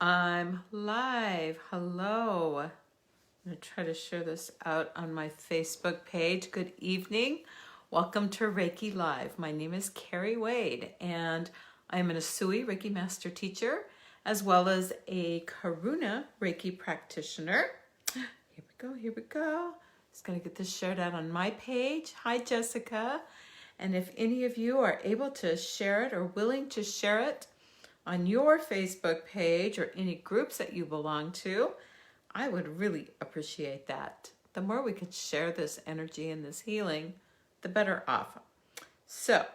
I'm live. Hello. I'm going to try to share this out on my Facebook page. Good evening. Welcome to Reiki Live. My name is Kerri Wade, and I'm an Asui Reiki Master Teacher, as well as a Karuna Reiki practitioner. Here we go. Just going to get this shared out on my page. Hi, Jessica. And if any of you are able to share it or willing to share it on your Facebook page or any groups that you belong to, I would really appreciate that. The more we can share this energy and this healing, the better off. So,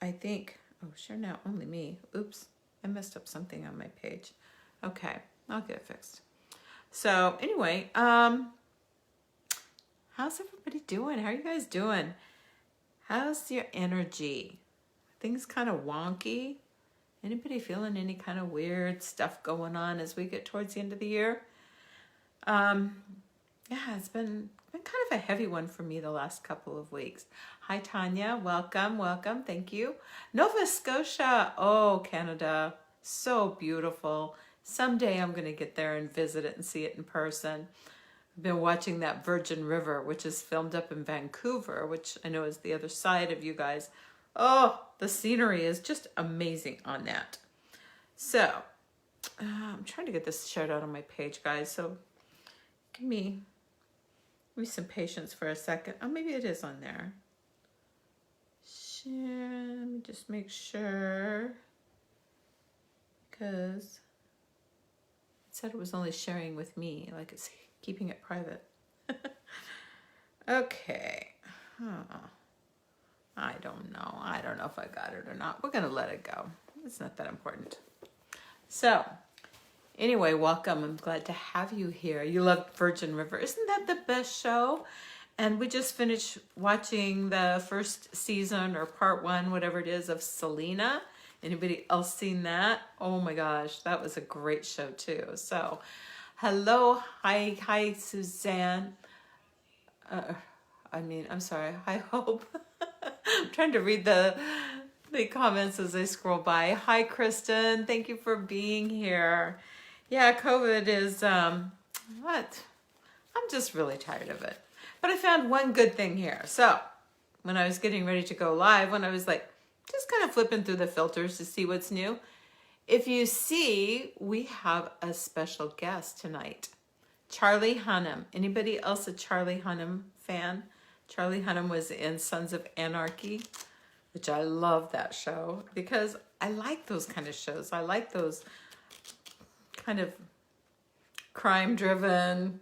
I think, share now, only me. Oops, I messed up something on my page. Okay, I'll get it fixed. So, anyway, how's everybody doing? How are you guys doing? How's your energy? Things kind of wonky? Anybody feeling any kind of weird stuff going on as we get towards the end of the year? Yeah, it's been kind of a heavy one for me the last couple of weeks. Hi, Tanya. Welcome. Thank you. Nova Scotia. Oh, Canada. So beautiful. Someday I'm going to get there and visit it and see it in person. I've been watching that Virgin River, which is filmed up in Vancouver, which I know is the other side of you guys. Oh, the scenery is just amazing on that. So, I'm trying to get this shared out on my page, guys. So, give me some patience for a second. Oh, maybe it is on there. Share. Let me just make sure. Because it said it was only sharing with me, like it's keeping it private. Okay. I don't know. I don't know if I got it or not. We're going to let it go. It's not that important. So, anyway, welcome. I'm glad to have you here. You love Virgin River. Isn't that the best show? And we just finished watching the first season or part one, whatever it is, of Selena. Anybody else seen that? Oh my gosh, that was a great show too. So, hello. Hi, Suzanne. I'm sorry. Hi, Hope. I'm trying to read the comments as I scroll by. Hi, Kristen. Thank you for being here. Yeah, COVID is, what? I'm just really tired of it. But I found one good thing here. So, when I was getting ready to go live, when I was like, just kind of flipping through the filters to see what's new. If you see, we have a special guest tonight. Charlie Hunnam. Anybody else a Charlie Hunnam fan? Charlie Hunnam was in Sons of Anarchy, which I love that show because I like those kind of shows. I like those kind of crime-driven,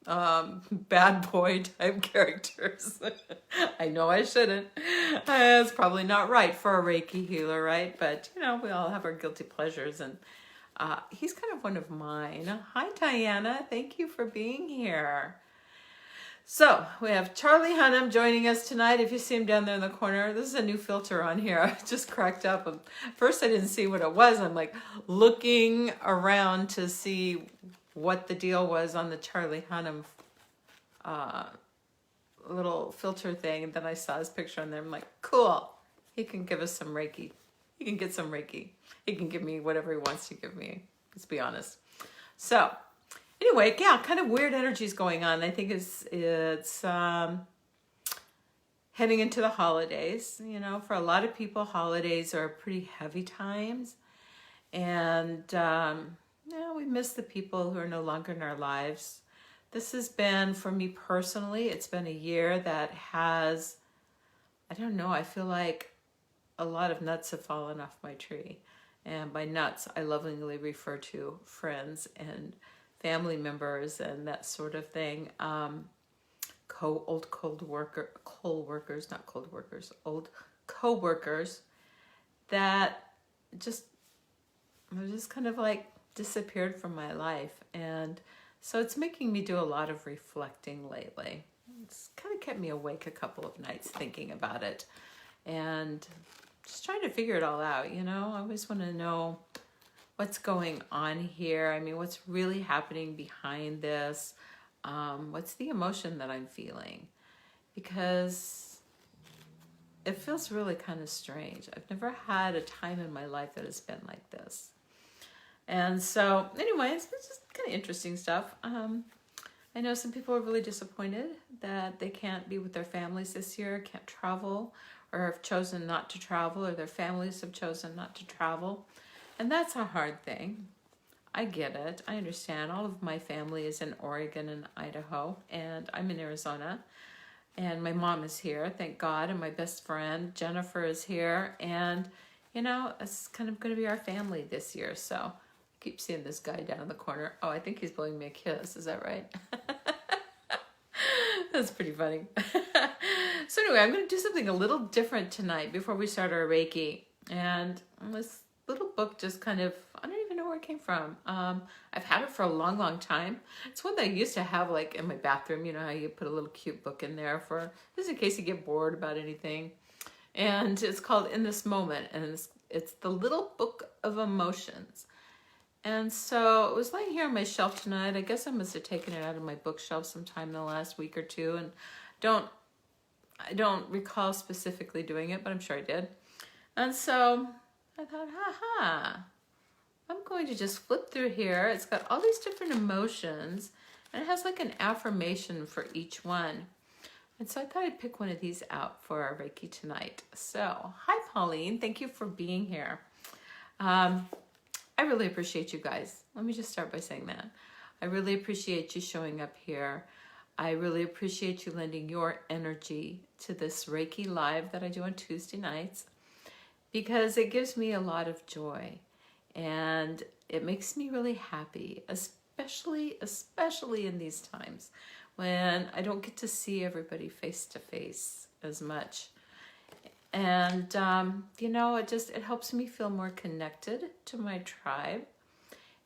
bad boy type characters. I know I shouldn't. It's probably not right for a Reiki healer, right? But, we all have our guilty pleasures, and he's kind of one of mine. Hi, Diana. Thank you for being here. So, we have Charlie Hunnam joining us tonight. If you see him down there in the corner, this is a new filter on here. I just cracked up. First, I didn't see what it was. I'm like looking around to see what the deal was on the Charlie Hunnam little filter thing. And then I saw his picture on there. I'm like, cool. He can give us some Reiki. He can get some Reiki. He can give me whatever he wants to give me. Let's be honest. So, anyway, yeah, kind of weird energies going on. I think it's heading into the holidays. For a lot of people, holidays are pretty heavy times. And, we miss the people who are no longer in our lives. This has been, for me personally, it's been a year that has, I don't know, I feel like a lot of nuts have fallen off my tree. And by nuts, I lovingly refer to friends and family members and that sort of thing. Old co-workers that just kind of like disappeared from my life. And so it's making me do a lot of reflecting lately. It's kind of kept me awake a couple of nights thinking about it and just trying to figure it all out. I always want to know what's going on here. I mean, what's really happening behind this? What's the emotion that I'm feeling? Because it feels really kind of strange. I've never had a time in my life that has been like this. And so anyway, it's just kind of interesting stuff. I know some people are really disappointed that they can't be with their families this year, can't travel, or have chosen not to travel, or their families have chosen not to travel. And that's a hard thing. I get it. I understand. All of my family is in Oregon and Idaho, and I'm in Arizona. And my mom is here, thank God, and my best friend Jennifer is here. And, you know, it's kind of going to be our family this year. So I keep seeing this guy down in the corner. Oh, I think he's blowing me a kiss. Is that right? That's pretty funny. So anyway, I'm going to do something a little different tonight before we start our Reiki. And this little book just kind of, I don't even know where it came from. I've had it for a long, long time. It's one that I used to have like in my bathroom. You know how you put a little cute book in there for, just in case you get bored about anything. And it's called In This Moment. And it's the Little Book of Emotions. And so it was laying here on my shelf tonight. I guess I must have taken it out of my bookshelf sometime in the last week or two. And I don't recall specifically doing it, but I'm sure I did. And so I thought, I'm going to just flip through here. It's got all these different emotions, and it has like an affirmation for each one. And so I thought I'd pick one of these out for our Reiki tonight. So, hi Pauline, thank you for being here. I really appreciate you guys. Let me just start by saying that. I really appreciate you showing up here. I really appreciate you lending your energy to this Reiki Live that I do on Tuesday nights, because it gives me a lot of joy and it makes me really happy, especially in these times when I don't get to see everybody face to face as much. And, you know, it helps me feel more connected to my tribe.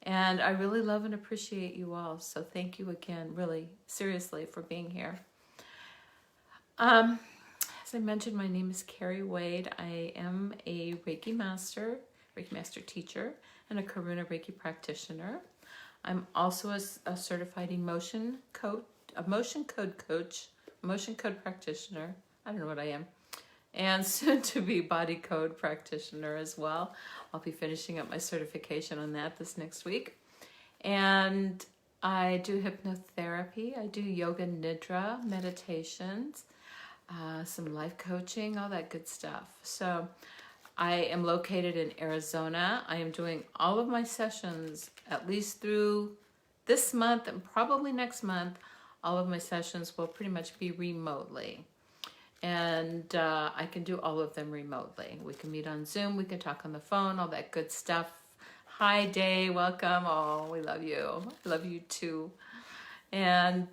And I really love and appreciate you all. So thank you again, really, seriously, for being here. As I mentioned, my name is Kerri Wade. I am a Reiki Master teacher, and a Karuna Reiki practitioner. I'm also a certified emotion code coach, emotion code practitioner. I don't know what I am. And soon to be body code practitioner as well. I'll be finishing up my certification on that this next week. And I do hypnotherapy. I do yoga nidra, meditations, some life coaching, all that good stuff. So I am located in Arizona. I am doing all of my sessions, at least through this month and probably next month. All of my sessions will pretty much be remotely. And I can do all of them remotely. We can meet on Zoom, we can talk on the phone, all that good stuff. Hi, Day, welcome. Oh, we love you. I love you too. And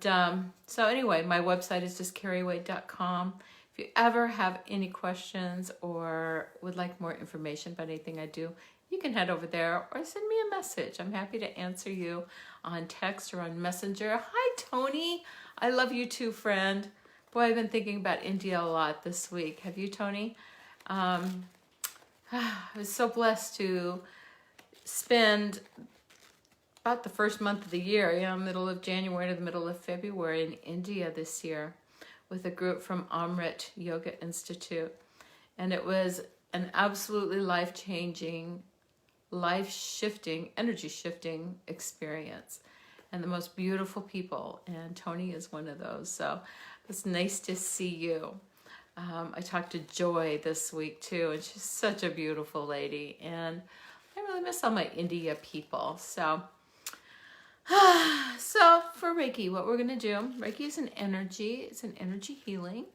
so anyway, my website is just kerriwade.com. If you ever have any questions or would like more information about anything I do, you can head over there or send me a message. I'm happy to answer you on text or on Messenger. Hi, Tony. I love you too, friend. Boy, I've been thinking about India a lot this week. Have you, Tony? I was so blessed to spend about the first month of the year, middle of January to the middle of February in India this year with a group from Amrit Yoga Institute. And it was an absolutely life-changing, life-shifting, energy-shifting experience. And the most beautiful people. And Tony is one of those. So it's nice to see you. I talked to Joy this week too, and she's such a beautiful lady. And I really miss all my India people. So for Reiki, what we're going to do, Reiki is an energy. It's an energy healing.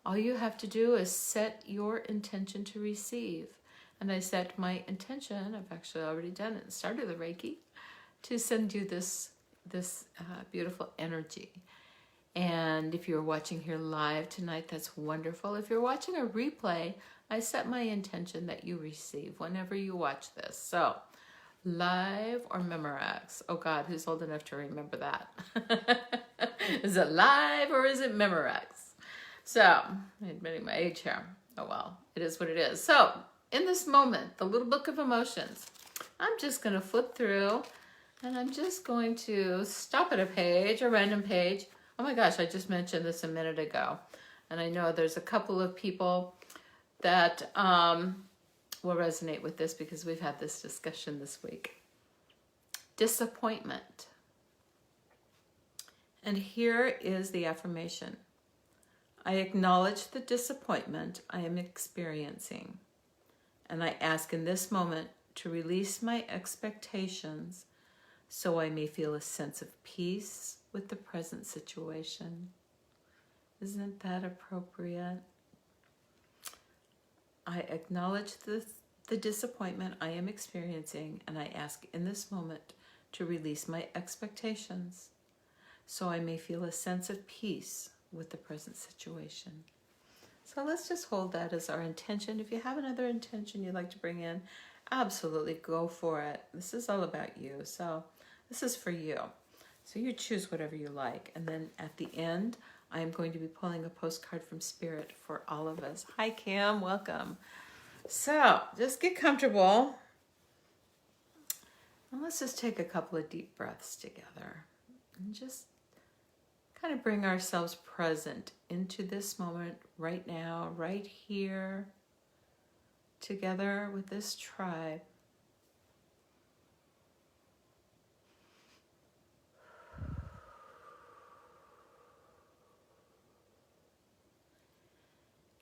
All you have to do is set your intention to receive. And I set my intention, I've actually already done it and started the Reiki, to send you this beautiful energy. And if you're watching here live tonight, that's wonderful. If you're watching a replay, I set my intention that you receive whenever you watch this. So, live or Memorex? Oh God, who's old enough to remember that? Is it live or is it Memorex? So, I'm admitting my age here. Oh well, it is what it is. So, in this moment, the little book of emotions, I'm just going to flip through and I'm just going to stop at a random page. Oh my gosh, I just mentioned this a minute ago. And I know there's a couple of people that will resonate with this because we've had this discussion this week. disappointment. And here is the affirmation. I acknowledge the disappointment I am experiencing, and I ask in this moment to release my expectations so I may feel a sense of peace with the present situation. Isn't that appropriate? I acknowledge the disappointment I am experiencing, and I ask in this moment to release my expectations so I may feel a sense of peace with the present situation. So let's just hold that as our intention. If you have another intention you'd like to bring in, absolutely go for it. This is all about you. So this is for you. So you choose whatever you like. And then at the end, I am going to be pulling a postcard from Spirit for all of us. Hi, Kim. Welcome. So just get comfortable. And let's just take a couple of deep breaths together. And just kind of bring ourselves present into this moment right now, right here, together with this tribe.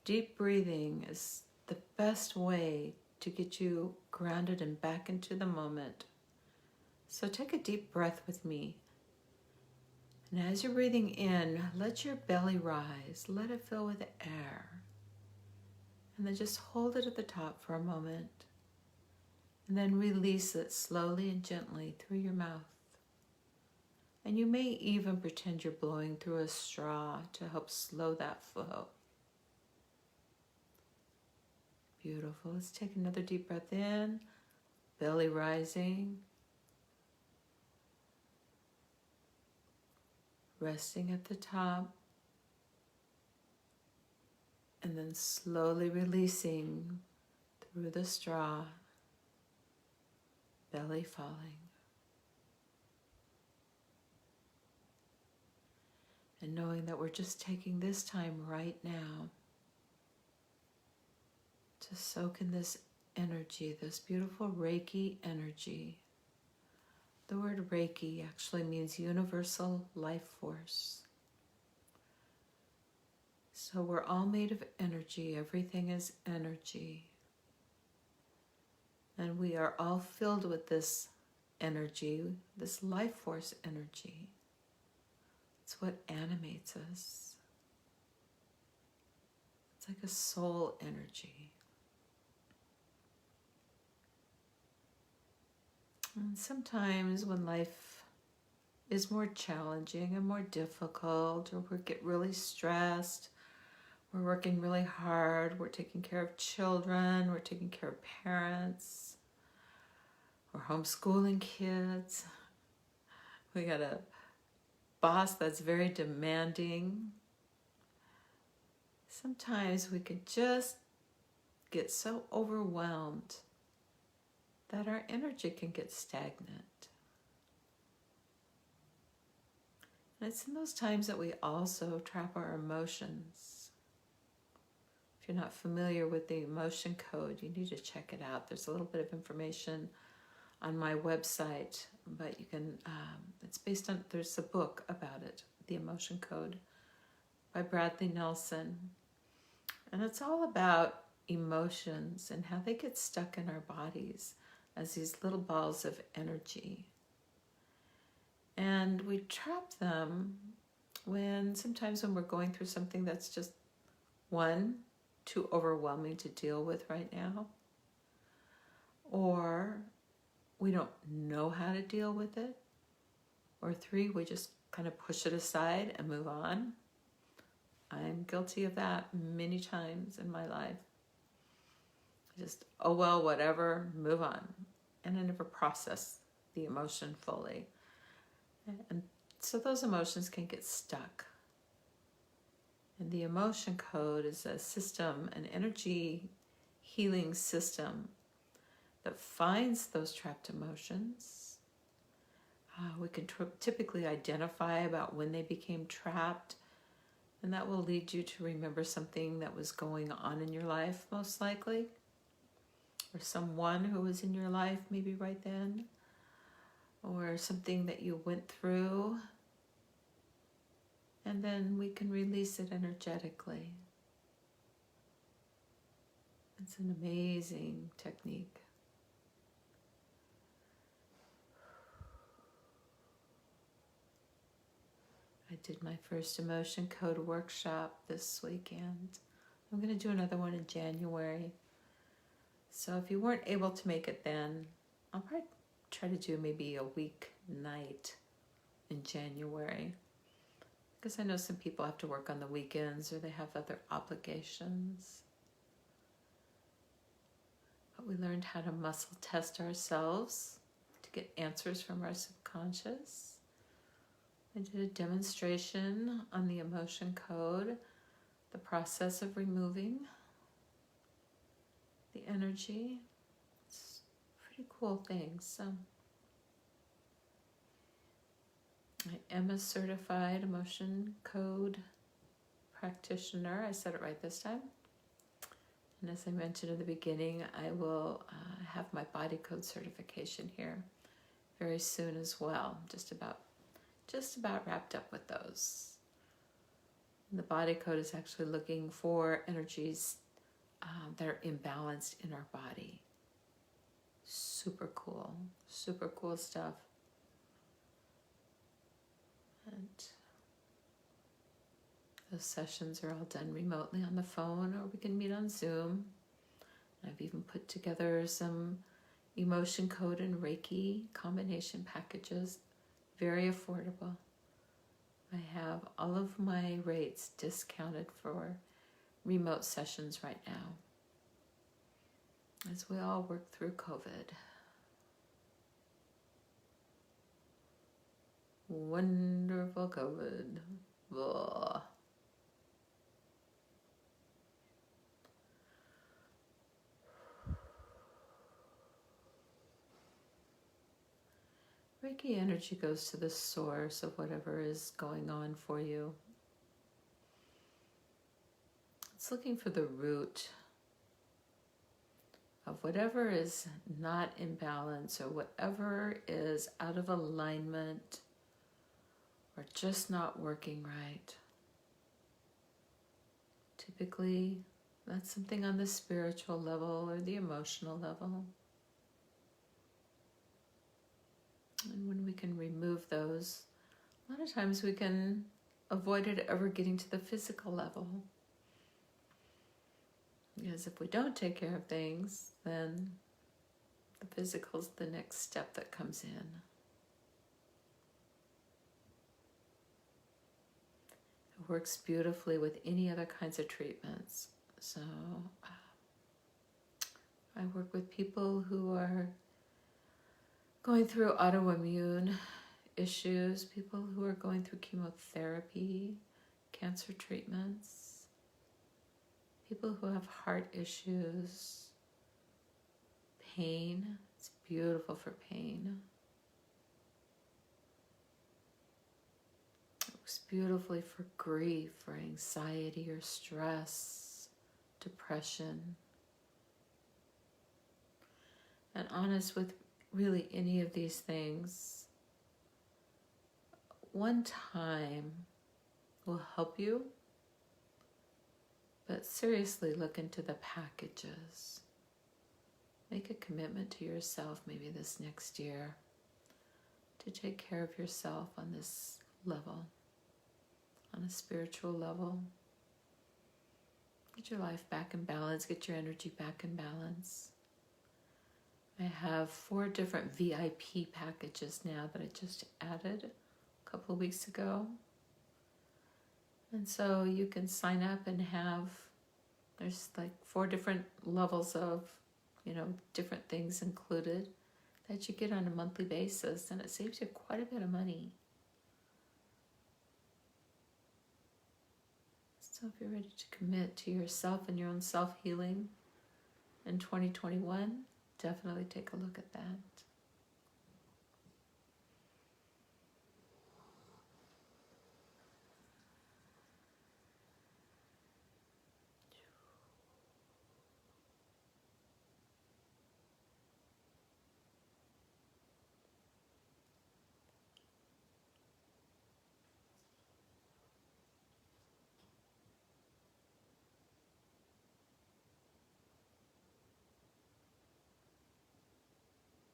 Deep breathing is the best way to get you grounded and back into the moment. So take a deep breath with me. And as you're breathing in, let your belly rise. Let it fill with air. And then just hold it at the top for a moment. And then release it slowly and gently through your mouth. And you may even pretend you're blowing through a straw to help slow that flow. Beautiful. Let's take another deep breath in. Belly rising. Resting at the top. And then slowly releasing through the straw. Belly falling. And knowing that we're just taking this time right now to soak in this energy, this beautiful Reiki energy. The word Reiki actually means universal life force. So we're all made of energy. Everything is energy. And we are all filled with this energy, this life force energy. It's what animates us. It's like a soul energy. And sometimes when life is more challenging and more difficult, or we get really stressed, we're working really hard, we're taking care of children, we're taking care of parents, we're homeschooling kids, we got a boss that's very demanding. Sometimes we can just get so overwhelmed that our energy can get stagnant. And it's in those times that we also trap our emotions. If you're not familiar with the emotion code, you need to check it out. There's a little bit of information on my website, but you can, it's based on, there's a book about it, The Emotion Code by Bradley Nelson. And it's all about emotions and how they get stuck in our bodies as these little balls of energy. And we trap them sometimes when we're going through something that's just, one, too overwhelming to deal with right now, or we don't know how to deal with it, or three, we just kind of push it aside and move on. I'm guilty of that many times in my life. Just, oh well, whatever, move on. And I never process the emotion fully. And so those emotions can get stuck. And the emotion code is a system, an energy healing system that finds those trapped emotions. We can typically identify about when they became trapped, and that will lead you to remember something that was going on in your life, most likely, or someone who was in your life maybe right then, or something that you went through, and then we can release it energetically. It's an amazing technique. I did my first emotion code workshop this weekend. I'm going to do another one in January. So if you weren't able to make it then, I'll probably try to do maybe a week night in January. Because I know some people have to work on the weekends or they have other obligations. But we learned how to muscle test ourselves to get answers from our subconscious. I did a demonstration on the emotion code, the process of removing the energy. It's a pretty cool thing. So I am a certified emotion code practitioner. I said it right this time. And as I mentioned in the beginning, I will have my body code certification here very soon as well. Just about wrapped up with those. And the body code is actually looking for energies that are imbalanced in our body. Super cool stuff. And those sessions are all done remotely on the phone, or we can meet on Zoom. I've even put together some emotion code and Reiki combination packages, very affordable. I have all of my rates discounted for remote sessions right now, as we all work through COVID. Wonderful COVID. Blah. Reiki energy goes to the source of whatever is going on for you. It's looking for the root of whatever is not in balance or whatever is out of alignment or just not working right. Typically, that's something on the spiritual level or the emotional level. And when we can remove those, a lot of times we can avoid it ever getting to the physical level. Because if we don't take care of things, then the physical is the next step that comes in. It works beautifully with any other kinds of treatments. So I work with people who are going through autoimmune issues, people who are going through chemotherapy, cancer treatments, people who have heart issues, pain. It's beautiful for pain. It works beautifully for grief, or anxiety, or stress, depression. And honest with really any of these things, one time will help you, but seriously look into the packages. Make a commitment to yourself maybe this next year to take care of yourself on this level, on a spiritual level. Get your life back in balance, get your energy back in balance. I have 4 different VIP packages now that I just added a couple of weeks ago. And so you can sign up and there's like 4 different levels of, different things included that you get on a monthly basis, and it saves you quite a bit of money. So if you're ready to commit to yourself and your own self-healing in 2021, definitely take a look at that.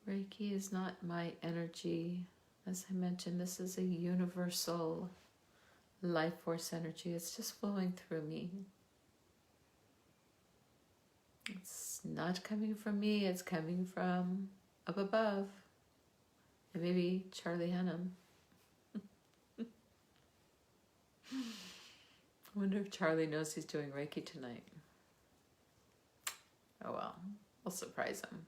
Reiki is not my energy. As I mentioned, this is a universal life force energy. It's just flowing through me. It's not coming from me, it's coming from up above. And maybe Charlie Hunnam. I wonder if Charlie knows he's doing Reiki tonight. Oh well, we'll surprise him.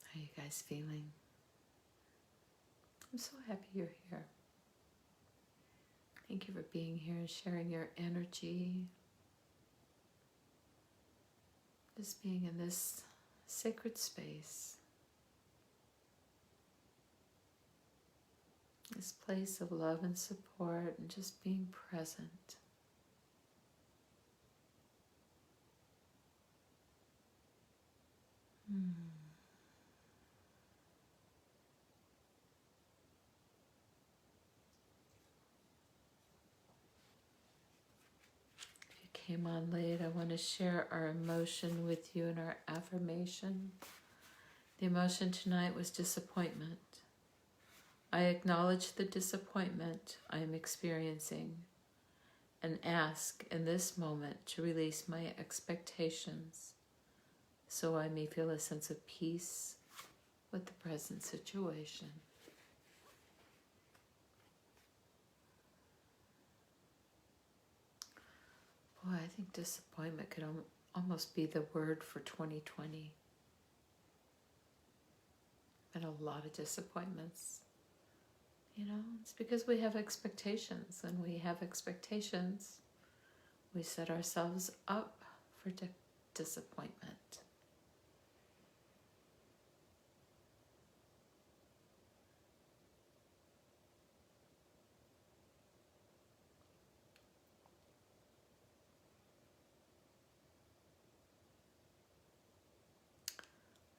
How are you guys feeling? I'm so happy you're here. Thank you for being here and sharing your energy. Just being in this sacred space. This place of love and support and just being present. If you came on late, I want to share our emotion with you and our affirmation. The emotion tonight was disappointment. I acknowledge the disappointment I am experiencing and ask in this moment to release my expectations so I may feel a sense of peace with the present situation. Boy, I think disappointment could almost be the word for 2020. Been a lot of disappointments. You know, it's because we have expectations, and we have expectations. We set ourselves up for disappointment.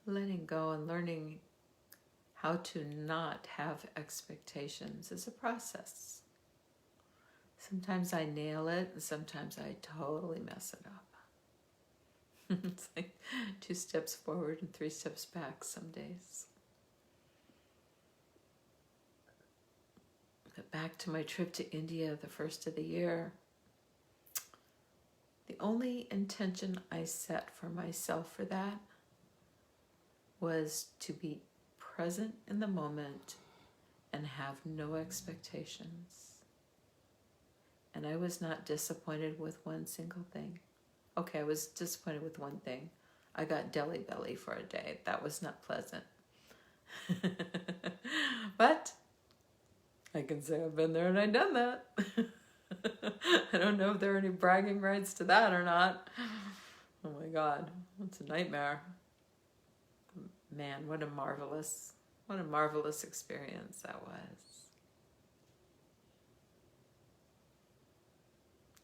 Letting go and learning how to not have expectations is a process. Sometimes I nail it, and sometimes I totally mess it up. It's like 2 steps forward and 3 steps back some days. But back to my trip to India, the first of the year. The only intention I set for myself for that was to be present in the moment and have no expectations. And I was not disappointed with one single thing. Okay, I was disappointed with one thing. I got deli belly for a day. That was not pleasant. But I can say I've been there and I've done that. I don't know if there are any bragging rights to that or not. Oh my God, it's a nightmare. Man, what a marvelous experience that was.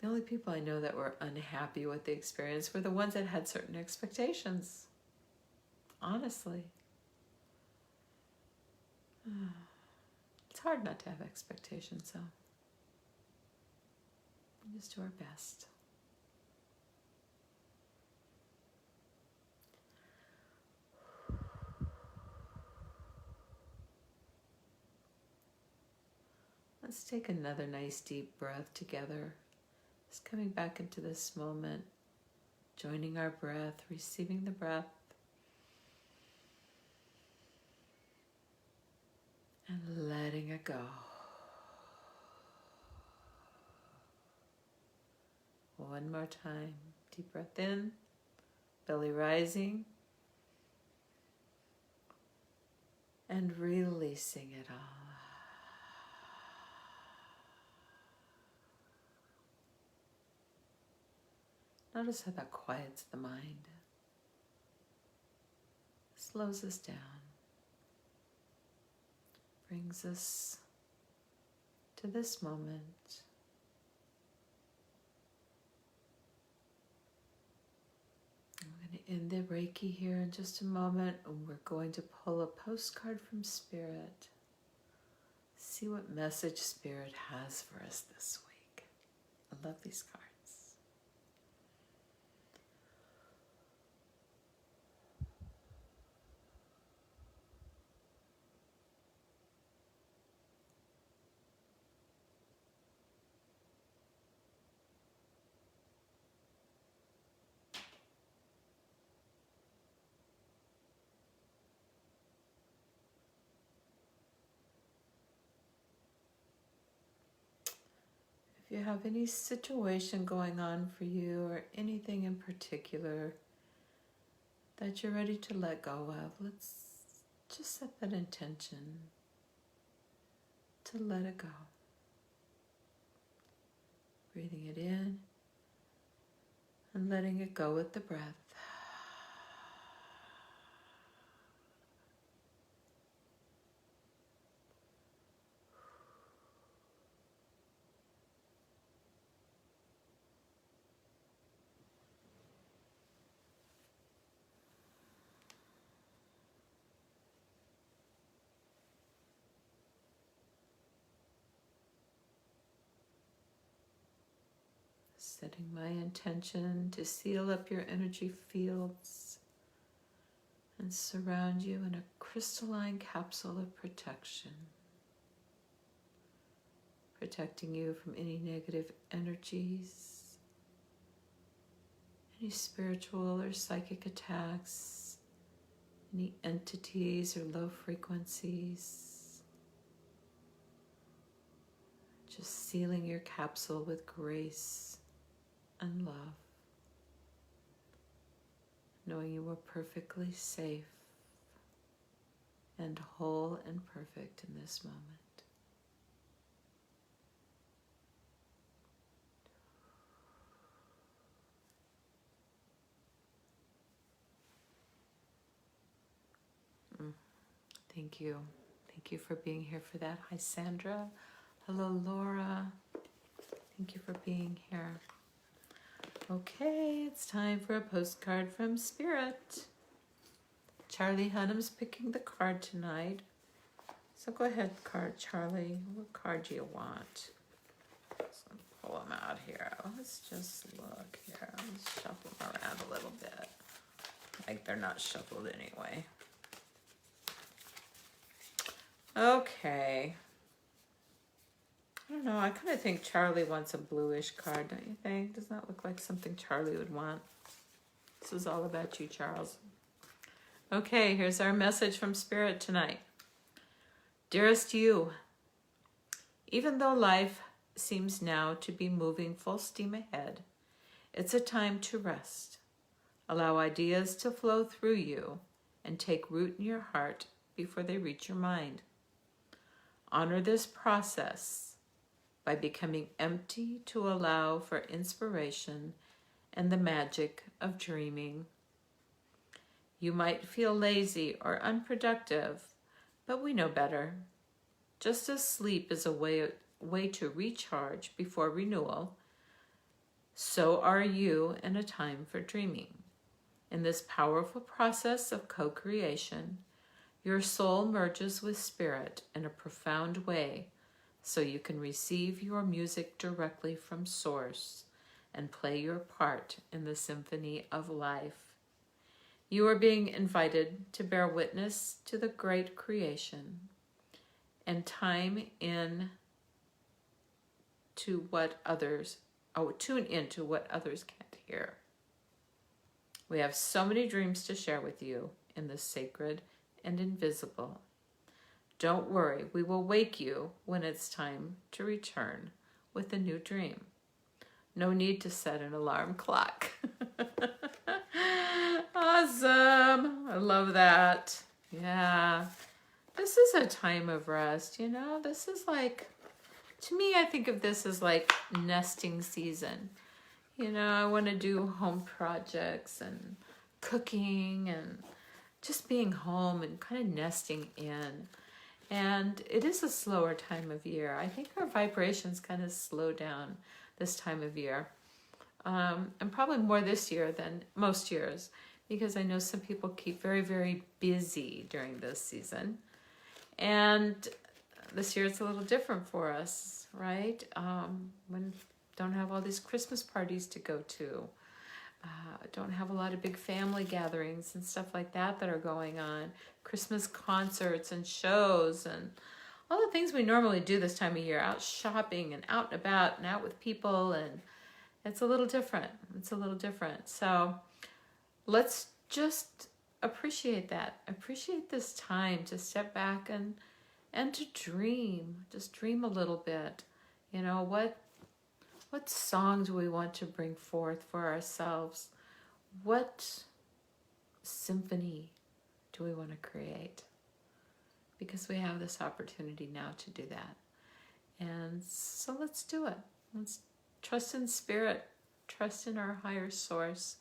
The only people I know that were unhappy with the experience were the ones that had certain expectations. Honestly. It's hard not to have expectations, though. We just do our best. Let's take another nice deep breath together. Just coming back into this moment, joining our breath, receiving the breath, and letting it go. One more time. Deep breath in, belly rising, and releasing it all. Notice how that quiets the mind, slows us down, brings us to this moment in the Reiki here in just a moment, and we're going to pull a postcard from Spirit. See what message Spirit has for us this week. I love these cards. If you have any situation going on for you or anything in particular that you're ready to let go of, let's just set that intention to let it go. Breathing it in and letting it go with the breath. Setting my intention to seal up your energy fields and surround you in a crystalline capsule of protection, protecting you from any negative energies, any spiritual or psychic attacks, any entities or low frequencies. Just sealing your capsule with grace and love, knowing you are perfectly safe and whole and perfect in this moment. Thank you. Thank you for being here for that. Hi, Sandra. Hello, Laura. Thank you for being here. Okay, it's time for a postcard from Spirit. Charlie Hunnam's picking the card tonight. So go ahead, Charlie. What card do you want? Let's pull them out here. Let's just look here. Let's shuffle them around a little bit. Like they're not shuffled anyway. Okay. I don't know, I kind of think Charlie wants a bluish card, don't you think? Doesn't that look like something Charlie would want? This is all about you, Charles. Okay, here's our message from Spirit tonight. Dearest you, even though life seems now to be moving full steam ahead, it's a time to rest. Allow ideas to flow through you and take root in your heart before they reach your mind. Honor this process by becoming empty to allow for inspiration and the magic of dreaming. You might feel lazy or unproductive, but we know better. Just as sleep is a way to recharge before renewal, so are you in a time for dreaming. In this powerful process of co-creation, your soul merges with spirit in a profound way, so you can receive your music directly from Source and play your part in the symphony of life. You are being invited to bear witness to the great creation and tune in to what others can't hear. We have so many dreams to share with you in the sacred and invisible. Don't worry, we will wake you when it's time to return with a new dream. No need to set an alarm clock. Awesome. I love that. Yeah. This is a time of rest, you know? This is like, to me, I think of this as like nesting season. You know, I want to do home projects and cooking and just being home and kind of nesting in. And it is a slower time of year. I think our vibrations kind of slow down this time of year. And probably more this year than most years, because I know some people keep very, very busy during this season. And this year it's a little different for us, right? When don't have all these Christmas parties to go to. Don't have a lot of big family gatherings and stuff like that are going on. Christmas concerts and shows and all the things we normally do this time of year, out shopping and out and about and out with people, and it's a little different. It's a little different. So let's just appreciate that. Appreciate this time to step back and to dream. Just dream a little bit. You know, what song do we want to bring forth for ourselves? What symphony do we want to create? Because we have this opportunity now to do that. And so let's do it. Let's trust in spirit, trust in our higher source,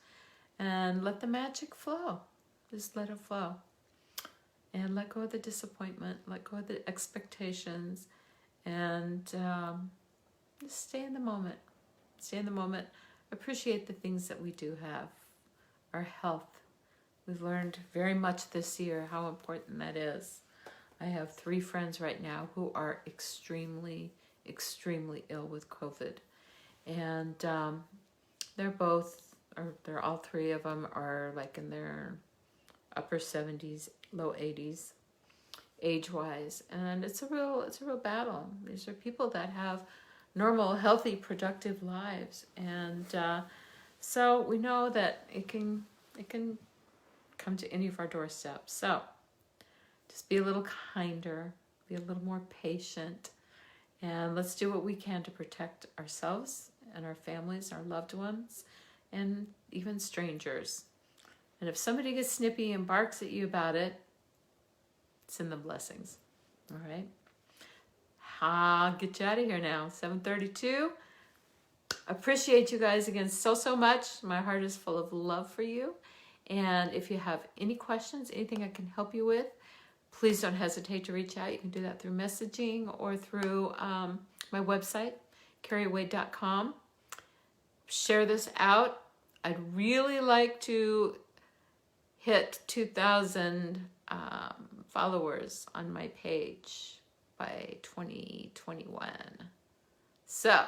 and let the magic flow. Just let it flow. And let go of the disappointment, let go of the expectations, and just stay in the moment. Stay in the moment. Appreciate the things that we do have. Our health. We've learned very much this year how important that is. I have 3 friends right now who are extremely, extremely ill with COVID. And they're all 3 of them are like in their upper 70s, low 80s, age-wise. And it's a real battle. These are people that have normal, healthy, productive lives. And so we know that it can come to any of our doorsteps. So just be a little kinder, be a little more patient, and let's do what we can to protect ourselves and our families, our loved ones, and even strangers. And if somebody gets snippy and barks at you about it, send them blessings. All right? I'll get you out of here now. 7:32. Appreciate you guys again so much. My heart is full of love for you. And if you have any questions, anything I can help you with, please don't hesitate to reach out. You can do that through messaging or through my website, kerriwade.com. Share this out. I'd really like to hit 2,000 followers on my page by 2021. So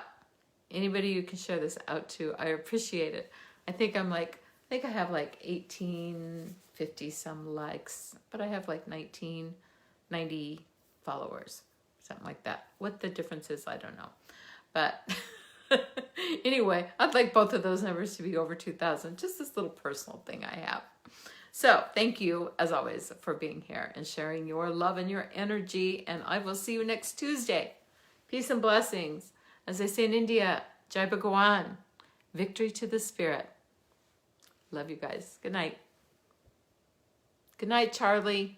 anybody you can share this out to, I appreciate it. I think I have like 1850 some likes, but I have like 1990 followers, something like that. What the difference is, I don't know. But anyway, I'd like both of those numbers to be over 2,000. Just this little personal thing I have. So thank you, as always, for being here and sharing your love and your energy. And I will see you next Tuesday. Peace and blessings. As they say in India, Jai Bhagwan. Victory to the spirit. Love you guys. Good night. Good night, Charlie.